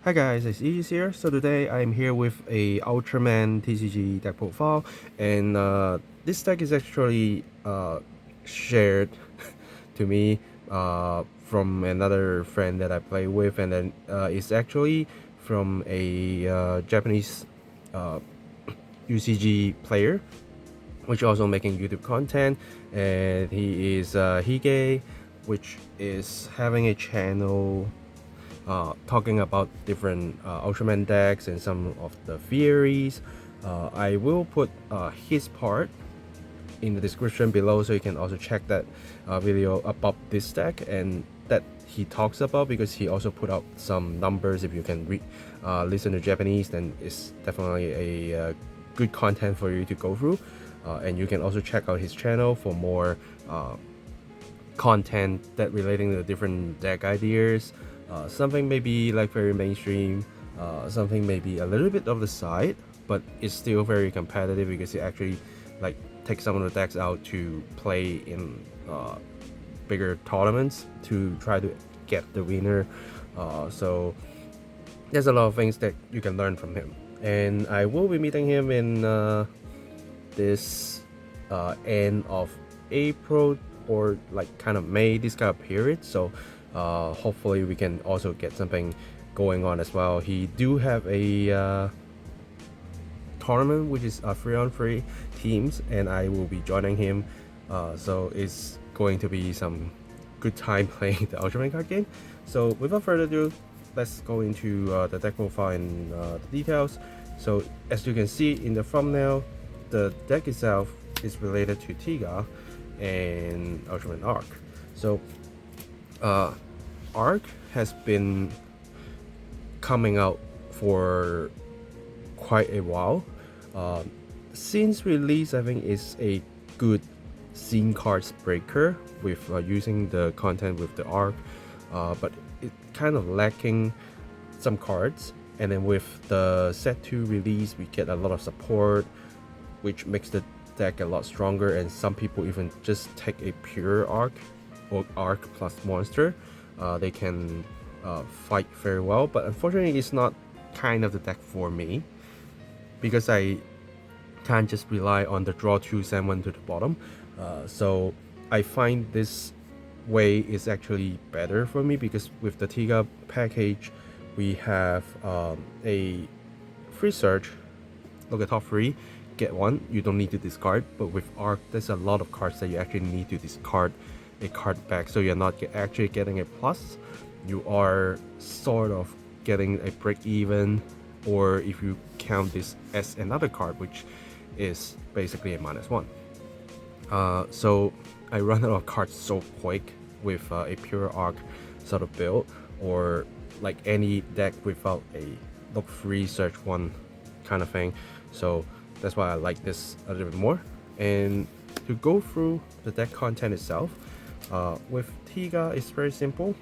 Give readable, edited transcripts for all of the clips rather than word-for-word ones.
Hi guys, it's Aegis here. So today I'm here with a Ultraman TCG deck profile, and this deck is actually shared to me from another friend that I play with, and then it's actually from a Japanese UCG player, which also making YouTube content, and he is Hige, which is having a channel talking about different Ultraman decks and some of the theories. I will put his part in the description below, so you can also check that video about this deck and that he talks about, because he also put out some numbers. If you can read listen to Japanese, then it's definitely a good content for you to go through, and you can also check out his channel for more content that relating to different deck ideas. Something maybe like very mainstream, something maybe a little bit of the side, but it's still very competitive because you actually like take some of the decks out to play in bigger tournaments to try to get the winner. So there's a lot of things that you can learn from him, and I will be meeting him in this end of April or like kind of May, this kind of period. So hopefully we can also get something going on as well. He do have a tournament which is 3-on-3 teams, and I will be joining him, so it's going to be some good time playing the Ultraman card game. So without further ado, let's go into the deck profile and the details. So as you can see in the thumbnail, the deck itself is related to Tiga and Ultraman Arc. So Arc has been coming out for quite a while. Since release, I think it's a good scene cards breaker with using the content with the Arc, but it kind of lacking some cards. And then with the set 2 release, we get a lot of support, which makes the deck a lot stronger, and some people even just take a pure Arc or Arc plus monster. They can fight very well, but unfortunately it's not kind of the deck for me, because I can't just rely on the draw 2, send 1 to the bottom. So I find this way is actually better for me, because with the Tiga package we have a free search, look at top 3, get 1, you don't need to discard. But with Arc, there's a lot of cards that you actually need to discard a card back, so you're not actually getting a plus, you are sort of getting a break even, or if you count this as another card, which is basically a -1. So I run out of cards so quick with a pure Arc sort of build, or like any deck without a look 3 search 1 kind of thing. So that's why I like this a little bit more. And to go through the deck content itself, with Tiga, it's very simple.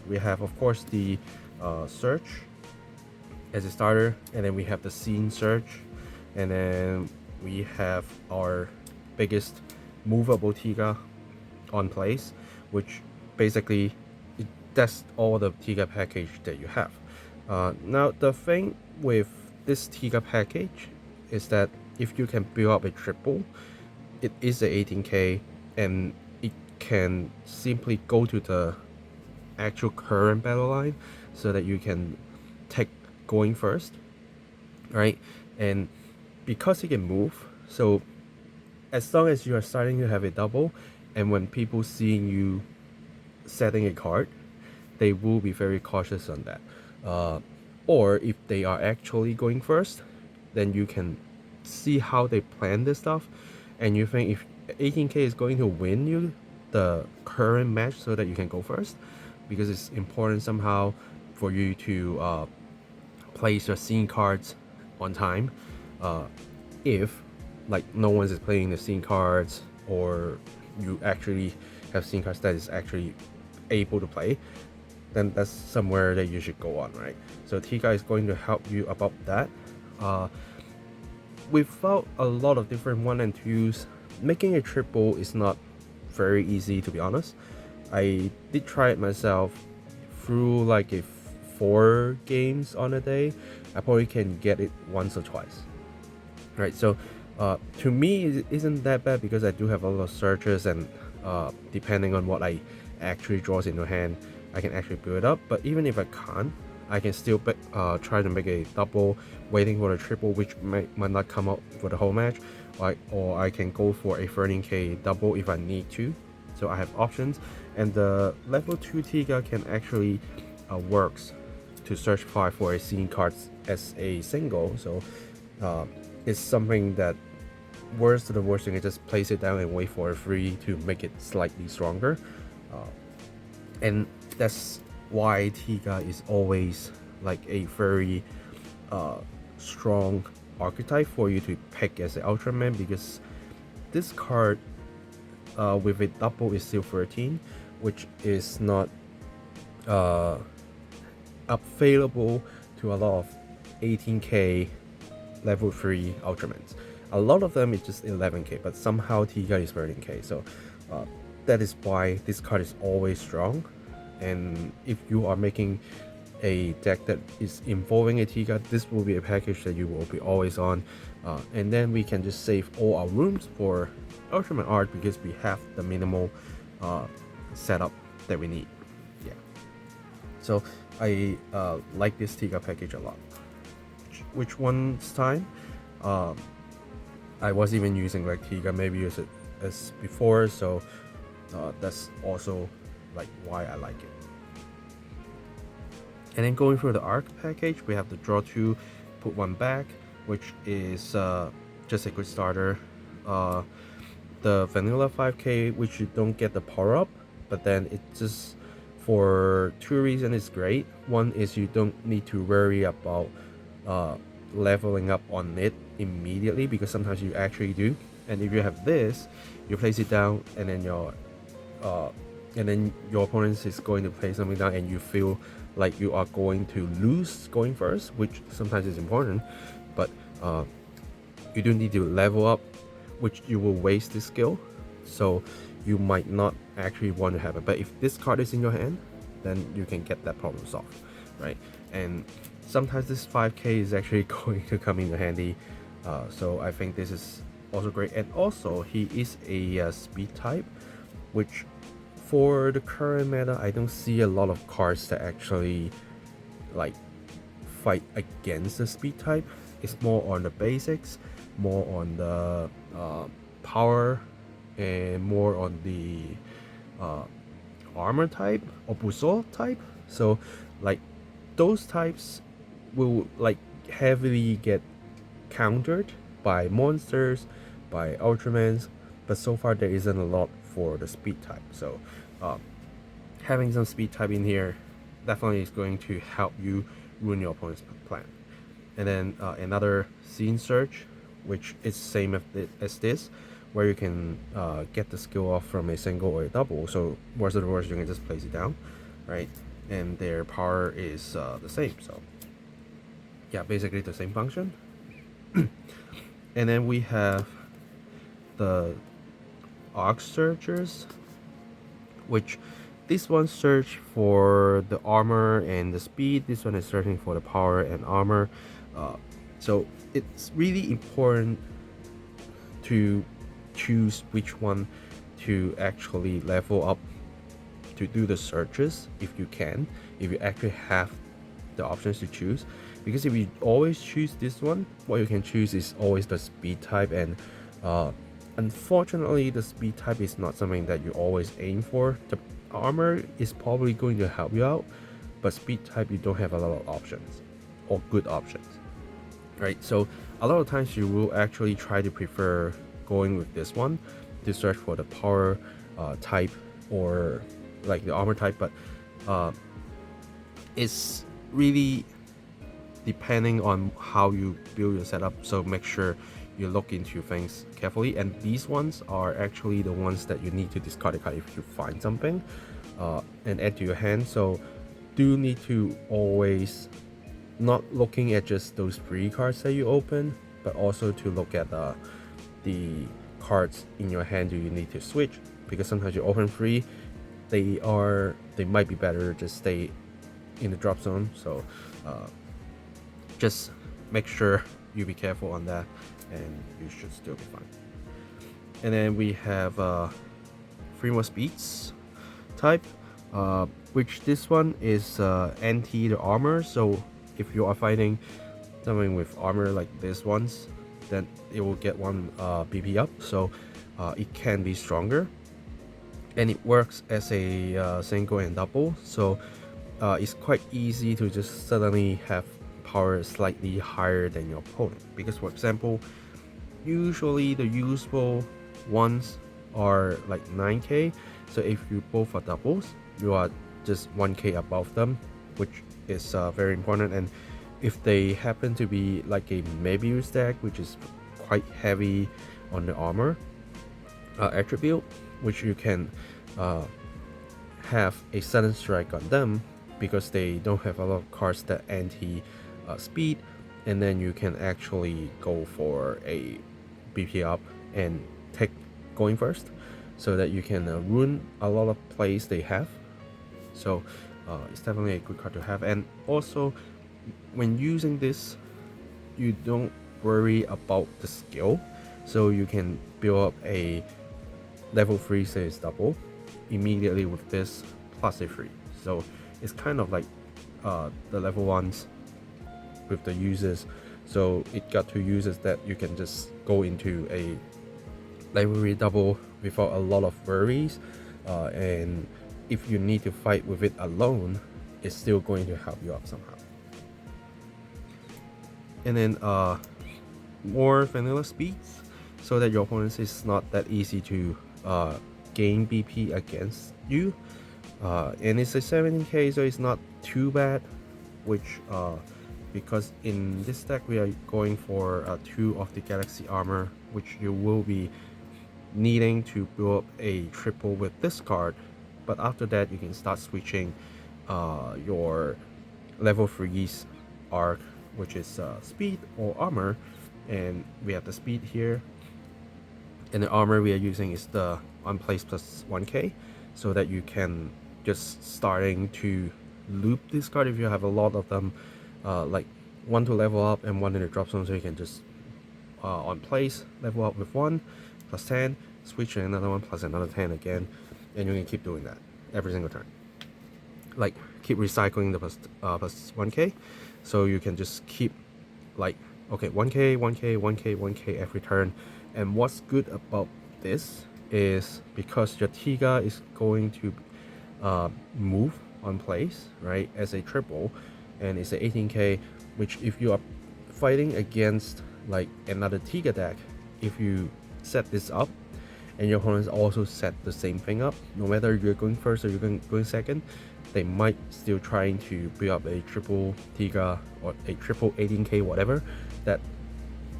We have, of course, the search as a starter, and then we have the scene search, and then we have our biggest movable Tiga on place, which basically that's all the Tiga package that you have. Now the thing with this Tiga package is that if you can build up a triple, it is a 18k, and it can simply go to the actual current battle line, so that you can take going first, right? And because it can move, so as long as you are starting to have a double, and when people seeing you setting a card, they will be very cautious on that. Or if they are actually going first, then you can see how they plan this stuff, and you think if 18k is going to win you the current match, so that you can go first, because it's important somehow for you to place your scene cards on time. If like no one is playing the scene cards, or you actually have scene cards that is actually able to play, then that's somewhere that you should go on, right? So Tiga is going to help you about that. Without a lot of different 1 and 2s, making a triple is not very easy, to be honest. I did try it myself through like a 4 games on a day, I probably can get it once or twice. Right, so to me it isn't that bad because I do have a lot of searches, and depending on what I actually draws into hand, I can actually build it up. But even if I can't, I can still try to make a double, waiting for a triple, which might not come out for the whole match, or I can go for a 13k double if I need to. So I have options, and the level 2 Tiga can actually works to search for a scene cards as a single. So it's something that worst of the worst thing is just place it down and wait for a free to make it slightly stronger. And that's why Tiga is always like a very strong archetype for you to pick as an Ultraman, because this card with a double is still 13, which is not available to a lot of 18k level 3 Ultramans. A lot of them is just 11k, but somehow Tiga is 13k. So that is why this card is always strong. And if you are making a deck that is involving a Tiga, this will be a package that you will be always on. And then we can just save all our rooms for Ultraman art because we have the minimal setup that we need. Yeah. So I like this Tiga package a lot. Which one's time? I was even using like Tiga maybe as before, so that's also like why I like it. And then going through the arc package, we have the draw 2, put 1 back, which is just a good starter. The vanilla 5k, which you don't get the power up, but then it just for 2 reasons it's great. One is you don't need to worry about leveling up on it immediately, because sometimes you actually do. And if you have this, you place it down, and then your opponent is going to place something down, and you feel like you are going to lose going first, which sometimes is important, but you do need to level up, which you will waste this skill, so you might not actually want to have it. But if this card is in your hand, then you can get that problem solved, right? And sometimes this 5k is actually going to come in handy, so I think this is also great. And also he is a speed type, which for the current meta, I don't see a lot of cards that actually like fight against the speed type. It's more on the basics, more on the power, and more on the armor type or Busol type. So like those types will like heavily get countered by monsters, by Ultramans, but so far there isn't a lot for the speed type. So having some speed type in here definitely is going to help you ruin your opponent's plan. And then another scene search, which is same as this, where you can get the skill off from a single or a double. So worst of the worst, you can just place it down, right? And their power is the same. So yeah, basically the same function. And then we have the arc searchers, which this one search for the armor and the speed. This one is searching for the power and armor. So it's really important to choose which one to actually level up to do the searches if you can, if you actually have the options to choose. Because if you always choose this one, what you can choose is always the speed type, and unfortunately the speed type is not something that you always aim for. The armor is probably going to help you out, but speed type you don't have a lot of options or good options, right? So a lot of times you will actually try to prefer going with this one to search for the power type or like the armor type, but it's really depending on how you build your setup. So make sure you look into things carefully, and these ones are actually the ones that you need to discard a card if you find something and add to your hand. So do need to always not looking at just those free cards that you open, but also to look at the cards in your hand do you need to switch, because sometimes you open free, they might be better just stay in the drop zone. So just make sure you be careful on that, and you should still be fine. And then we have 3 more speeds type, which this one is anti the armor. So if you are fighting something with armor like this ones, then it will get 1 BP up. So it can be stronger, and it works as a single and double. So it's quite easy to just suddenly have power slightly higher than your opponent, because for example, usually the useful ones are like 9k. So if you both are doubles, you are just 1k above them, which is very important. And if they happen to be like a Mebius stack, which is quite heavy on the armor attribute, which you can have a sudden strike on them because they don't have a lot of cards that anti speed, and then you can actually go for a BP up and take going first, so that you can ruin a lot of plays they have. So it's definitely a good card to have. And also, when using this, you don't worry about the skill, so you can build up a level 3 says double immediately with this plus a 3. So it's kind of like the level 1s with the users. So it got 2 users that you can just go into a level 3 double without a lot of worries, and if you need to fight with it alone, it's still going to help you out somehow. And then more vanilla speeds, so that your opponent is not that easy to gain BP against you. And it's a 17k, so it's not too bad, which because in this deck we are going for 2 of the Galaxy armor, which you will be needing to build up a triple with this card. But after that, you can start switching your level 3's arc, which is speed or armor. And we have the speed here, and the armor we are using is the on place plus 1k, so that you can just starting to loop this card if you have a lot of them, like 1 to level up and 1 in the drop zone. So you can just on place level up with 1 plus 10, switch to another one plus another 10 again, and you can keep doing that every single turn, like keep recycling the plus 1k. So you can just keep like, okay, 1k 1k 1k 1k every turn. And what's good about this is because your Tiga is going to move on place, right, as a triple, and it's a 18k, which if you are fighting against like another Tiga deck, if you set this up and your opponents also set the same thing up, no matter you're going first or you're going second, they might still trying to build up a triple Tiga or a triple 18k whatever that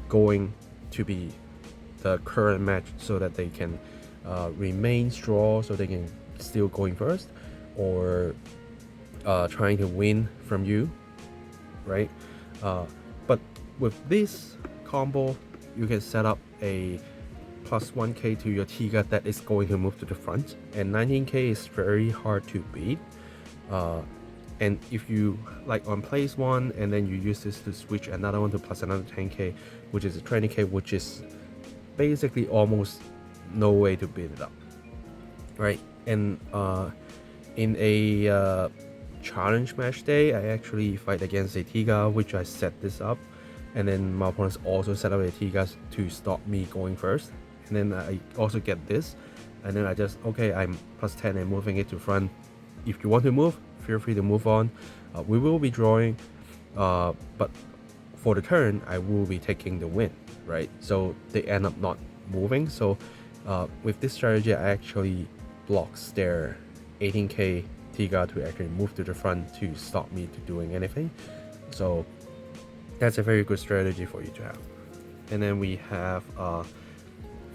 going to be the current match, so that they can remain straw, so they can still going first, or trying to win from you, right? But with this combo, you can set up a plus 1k to your Tiga that is going to move to the front, and 19k is very hard to beat. And if you like on place 1 and then you use this to switch another one to plus another 10k, which is a 20k, which is basically almost no way to beat it up, right? And in a challenge match day, I actually fight against a Tiga, which I set this up, and then my opponents also set up a Tiga to stop me going first, and then I also get this, and then I just, okay, I'm plus 10 and moving it to front. If you want to move, feel free to move on. We will be drawing, but for the turn, I will be taking the win, right? So they end up not moving. So with this strategy, I actually blocks their 18k Tiga to actually move to the front to stop me to doing anything. So that's a very good strategy for you to have. And then we have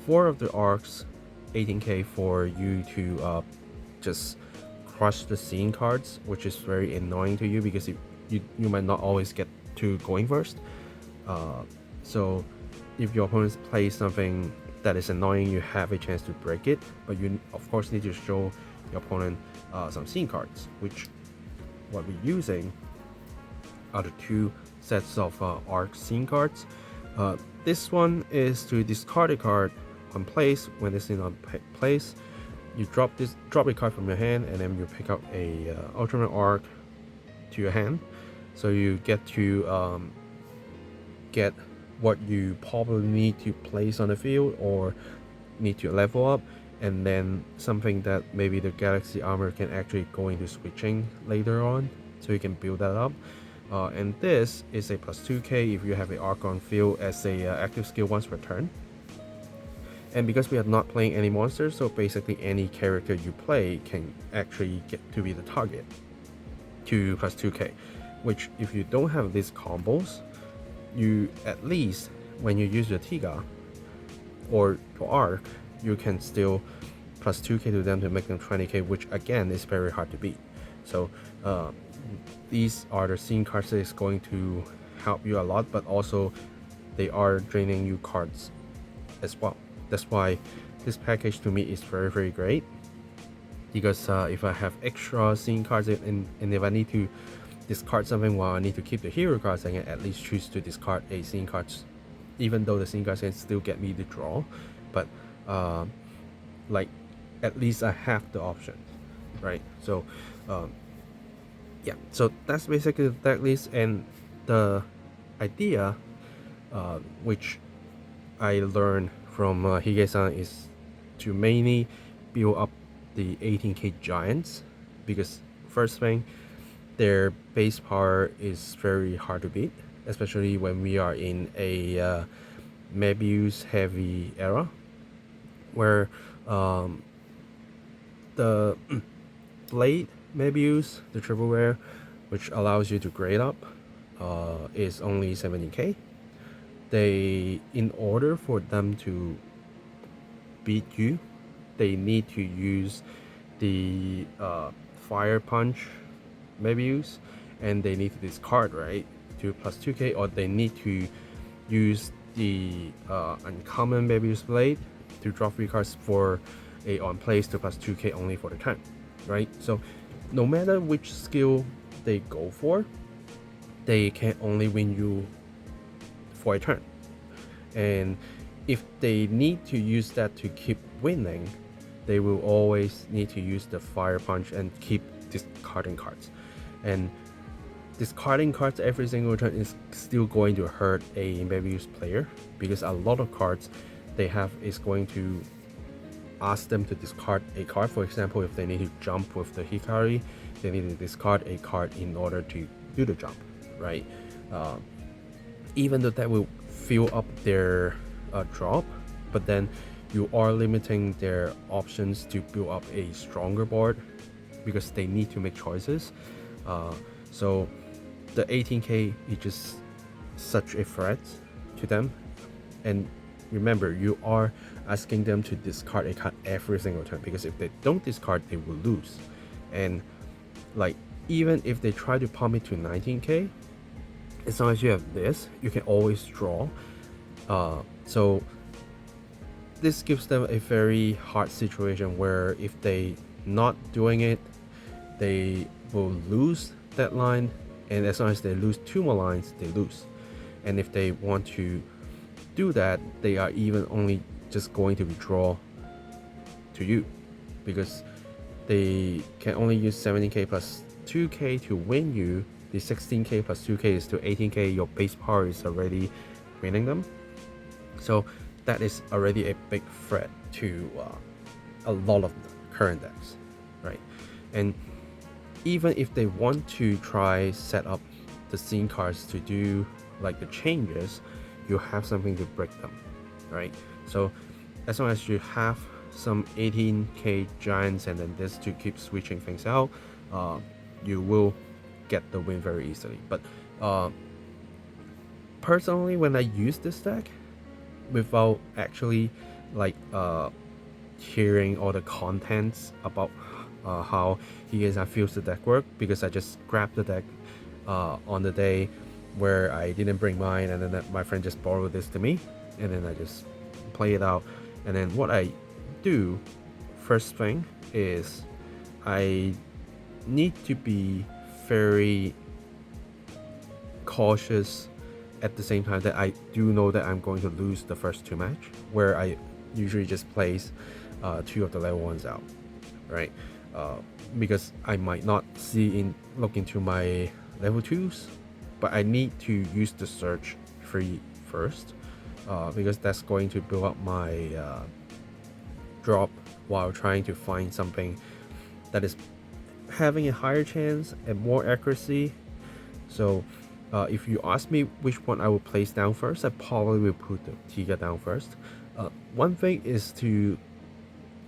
4 of the arcs, 18k for you to just crush the scene cards, which is very annoying to you because you might not always get to going first. So if your opponents play something that is annoying, you have a chance to break it, but you of course need to show your opponent some scene cards, which what we're using are the 2 sets of ARC scene cards. This one is to discard a card on place. When it's in on place, you drop a card from your hand, and then you pick up a Ultraman ARC to your hand. So you get to get what you probably need to place on the field or need to level up, and then something that maybe the Galaxy Armor can actually go into switching later on, so you can build that up. And this is a plus 2k if you have an ARC on field as a active skill once per turn. And because we are not playing any monsters, so basically any character you play can actually get to be the target to plus 2k, which if you don't have these combos, you at least when you use your Tiga or your ARC, you can still plus 2k to them to make them 20k, which again is very hard to beat. So these are the scene cards that is going to help you a lot, but also they are draining you cards as well. That's why this package to me is very, very great, because if I have extra scene cards and if I need to discard something while I need to keep the hero cards, I can at least choose to discard a scene card, even though the scene cards can still get me the draw, but like at least I have the option, right? So yeah, so that's basically the deck list, and the idea which I learned from Hige-san is to mainly build up the 18k giants, because first thing, their base power is very hard to beat, especially when we are in a Mebius heavy era, where the blade Mebius, the triple rare, which allows you to grade up, is only 17k. In order for them to beat you, they need to use the fire punch Mebius, and they need to discard, right, to plus 2k, or they need to use the uncommon Mebius blade to draw 3 cards for a on place to plus 2k only for the turn, right? So no matter which skill they go for, they can only win you for a turn. And if they need to use that to keep winning, they will always need to use the fire punch and keep discarding cards. And discarding cards every single turn is still going to hurt a Mebius player, because a lot of cards they have is going to ask them to discard a card. For example, if they need to jump with the Hikari, they need to discard a card in order to do the jump, right? Even though that will fill up their drop, but then you are limiting their options to build up a stronger board, because they need to make choices. So the 18k is just such a threat to them. And remember, you are asking them to discard a card every single turn, because if they don't discard, they will lose. And like, even if they try to pump it to 19k, as long as you have this, you can always draw. So this gives them a very hard situation where if they not doing it, they will lose that line, and as long as they lose 2 more lines, they lose. And if they want to do that, they are even only just going to withdraw to you, because they can only use 17k plus 2k to win you. The 16k plus 2k is to 18k. Your base power is already winning them, so that is already a big threat to a lot of current decks, right? And even if they want to try set up the scene cards to do like the changes, you have something to break them, right? So as long as you have some 18k giants and then this to keep switching things out, you will get the win very easily. But personally, when I use this deck without actually like hearing all the contents about how I feels the deck work, because I just grabbed the deck on the day where I didn't bring mine, and then my friend just borrowed this to me, and then I just play it out. And then what I do first thing is I need to be very cautious at the same time that I do know that I'm going to lose the first 2 match, where I usually just place 2 of the level 1s out, right? Because I might not look into my level 2s, but I need to use the search free first, because that's going to build up my drop while trying to find something that is having a higher chance and more accuracy. So if you ask me which one I would place down first, I probably will put the Tiga down first. One thing is to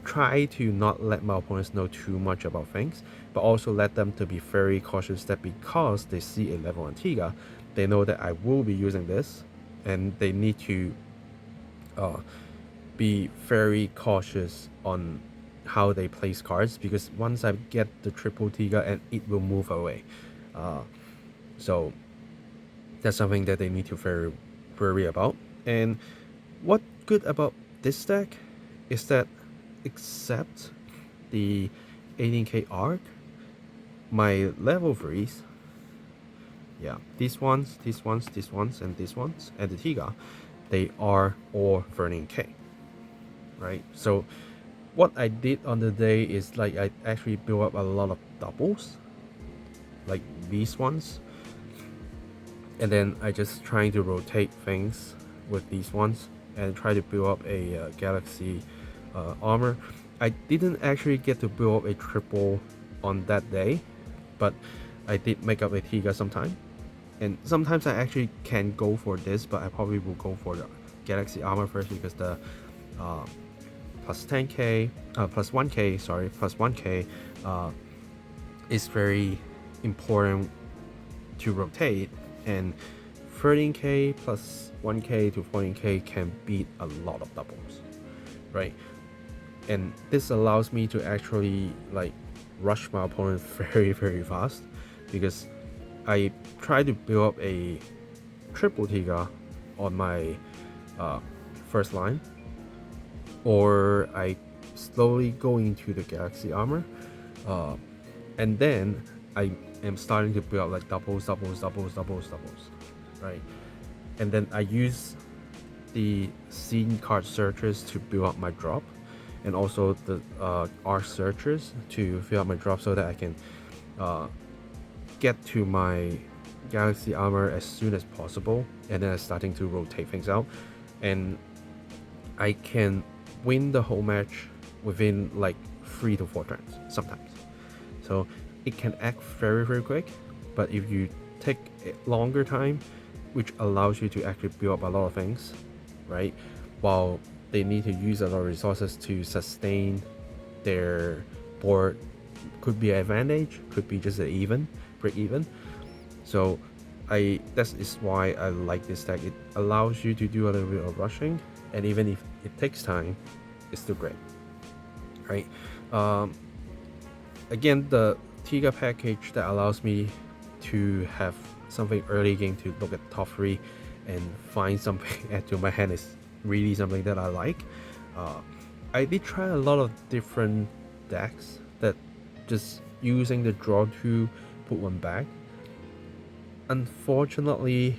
try to not let my opponents know too much about things, but also let them to be very cautious that because they see a level 1 Tiga, they know that I will be using this, and they need to be very cautious on how they place cards, because once I get the triple Tiga, and it will move away. So that's something that they need to worry about. And what good about this deck is that, except the 18k arc, my level 3s, these ones, and these ones, and the Tiga, they are all 13k, right? So what I did on the day is like I actually built up a lot of doubles, like these ones, and then I just trying to rotate things with these ones and try to build up a galaxy armor. I didn't actually get to build up a triple on that day, but I did make up a Tiga sometime, and sometimes I actually can go for this, but I probably will go for the galaxy armor first, because the plus 10k, plus 1k, sorry, plus 1k is very important to rotate, and 13k plus 1k to 14k can beat a lot of doubles, right? And this allows me to actually like rush my opponent very fast, because I try to build up a triple Tiga on my first line, or I slowly go into the galaxy armor, and then I am starting to build up like doubles, right? And then I use the scene card searchers to build up my drop, and also the arc searchers to fill up my drop, so that I can get to my galaxy armor as soon as possible, and then I'm starting to rotate things out, and I can win the whole match within like 3 to 4 turns sometimes. So it can act very quick, but if you take a longer time, which allows you to actually build up a lot of things, right, while they need to use a lot of resources to sustain their board, could be an advantage, could be just an break even. So that is why I like this deck. It allows you to do a little bit of rushing, and even if it takes time, it's still great, right? Again, the Tiga package that allows me to have something early game to look at top 3 and find something add to my hand is really something that I like. I did try a lot of different decks that just using the draw to put one back. Unfortunately,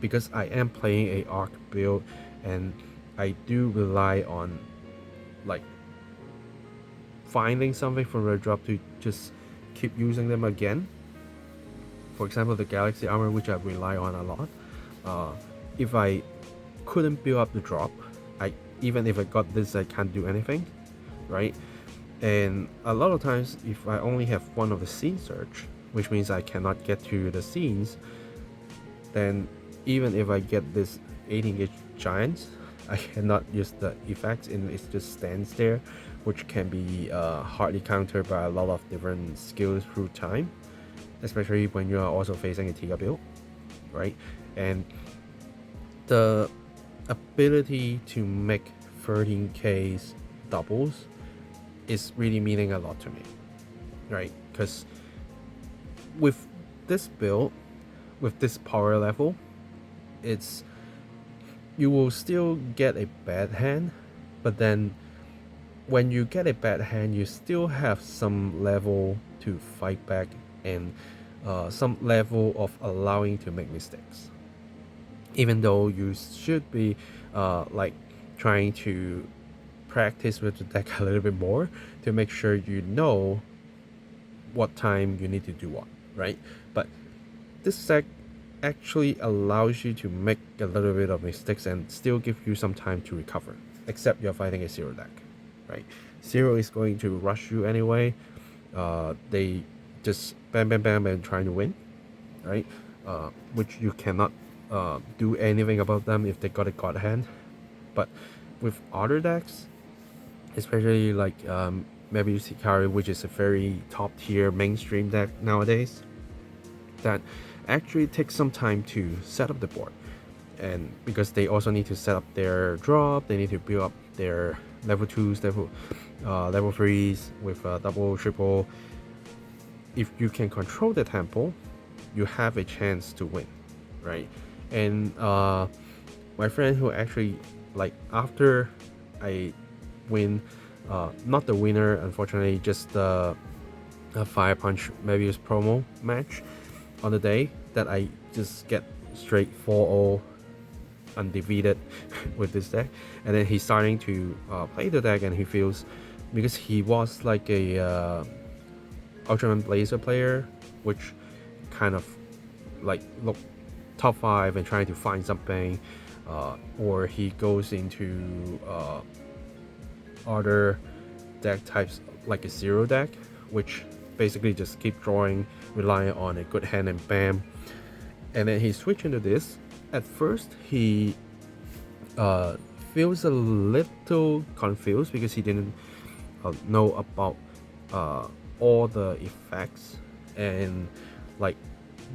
because I am playing a arc build, and I do rely on like finding something from the drop to just keep using them again. For example, the galaxy armor, which I rely on a lot. If I couldn't build up the drop, even if I got this, I can't do anything, right? And a lot of times, if I only have one of the scene search, which means I cannot get to the scenes, then even if I get this 18 giants, I cannot use the effects, and it just stands there, which can be hardly countered by a lot of different skills through time, especially when you are also facing a Tiga build, right? And the ability to make 13k's doubles is really meaning a lot to me, right? Because with this build, with this power level, you will still get a bad hand, but then when you get a bad hand, you still have some level to fight back and some level of allowing to make mistakes. Even though you should be like trying to practice with the deck a little bit more to make sure you know what time you need to do what, right? But this deck actually allows you to make a little bit of mistakes and still give you some time to recover, except you're fighting a zero deck, right? Zero is going to rush you anyway. They just bam bam bam and trying to win, right? Which you cannot do anything about them if they got a god hand. But with other decks, especially like maybe Hikari, which is a very top tier mainstream deck nowadays, that actually takes some time to set up the board. And because they also need to set up their drop, they need to build up their level 2s, level 3s with double, triple. If you can control the tempo, you have a chance to win, right? And my friend who actually, like, after I win, not the winner unfortunately, just a Fire Punch Mebius promo match on the day that I just get straight 4-0 undefeated with this deck, and then he's starting to play the deck, and he feels, because he was like a Ultraman Blazer player, which kind of like look top 5 and trying to find something, or he goes into other deck types like a zero deck, which basically just keep drawing, relying on a good hand and bam. And then he switched into this. At first he feels a little confused because he didn't know about all the effects and like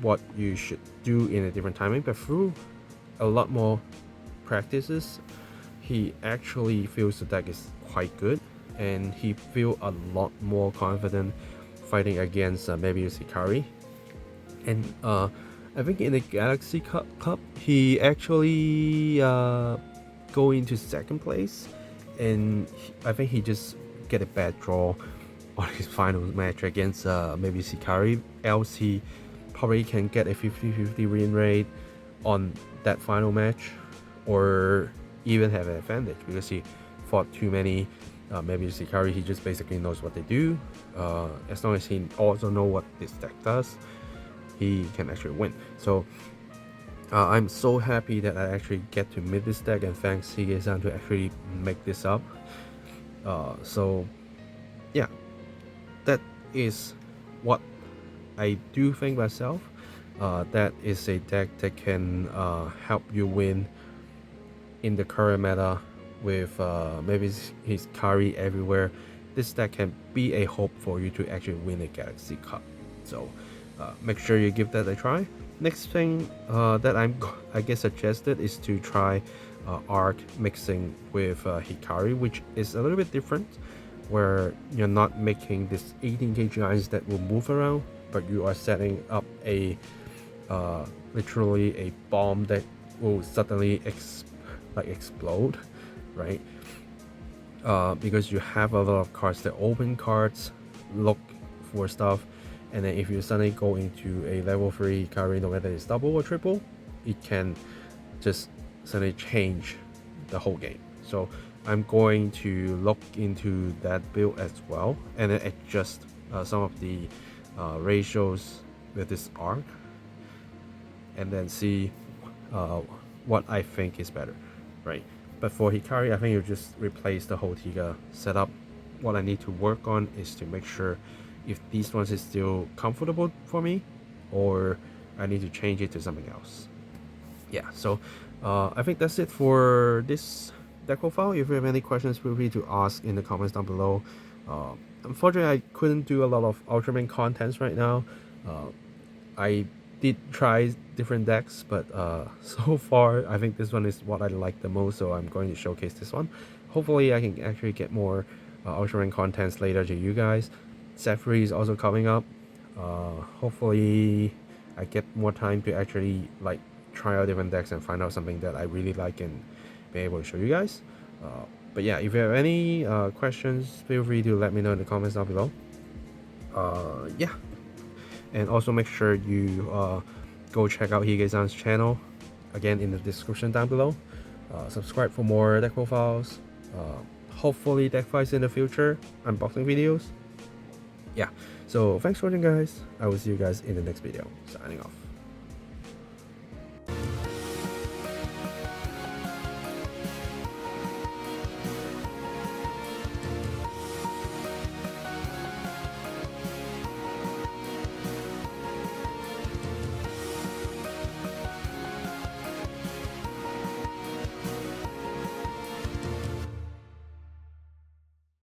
what you should do in a different timing, but through a lot more practices he actually feels the deck is quite good, and he feel a lot more confident fighting against maybe Hikari. And I think in the Galaxy Cup he actually go into second place, and I think he just get a bad draw on his final match against maybe Hikari, else he probably can get a 50-50 win rate on that final match, or even have an advantage because he fought too many maybe Hikari. He just basically knows what they do. As long as he also know what this deck does, he can actually win. So I'm so happy that I actually get to meet this deck, and thanks Tiga-san to actually make this up. So yeah, that is what I do think myself. That is a deck that can help you win in the current meta with maybe his Hikari everywhere. This deck can be a hope for you to actually win a Galaxy Cup. So make sure you give that a try. Next thing that I guess suggested is to try Arc mixing with Hikari, which is a little bit different, where you're not making this 18 KGIs that will move around, but you are setting up a literally a bomb that will suddenly explode, right? Because you have a lot of cards that open cards, look for stuff, and then if you suddenly go into a level 3 Hikari, no matter it's double or triple, it can just suddenly change the whole game. So I'm going to look into that build as well, and then adjust some of the ratios with this arc, and then see what I think is better, right? But for Hikari, I think you just replace the whole Tiga setup. What I need to work on is to make sure if these ones is still comfortable for me, or I need to change it to something else. Yeah, so I think that's it for this deck profile. If you have any questions, feel free to ask in the comments down below. Unfortunately, I couldn't do a lot of Ultraman contents right now. I did try different decks, but so far I think this one is what I like the most, so I'm going to showcase this one. Hopefully I can actually get more Ultraman contents later to you guys. Set 3 is also coming up. Hopefully I get more time to actually like try out different decks and find out something that I really like and be able to show you guys. But yeah, if you have any questions, feel free to let me know in the comments down below. Yeah, And also make sure you go check out Hige-san's channel, again in the description down below. Subscribe for more deck profiles, hopefully deck fights in the future, unboxing videos. Yeah, so thanks for watching guys. I will see you guys in the next video. Signing off.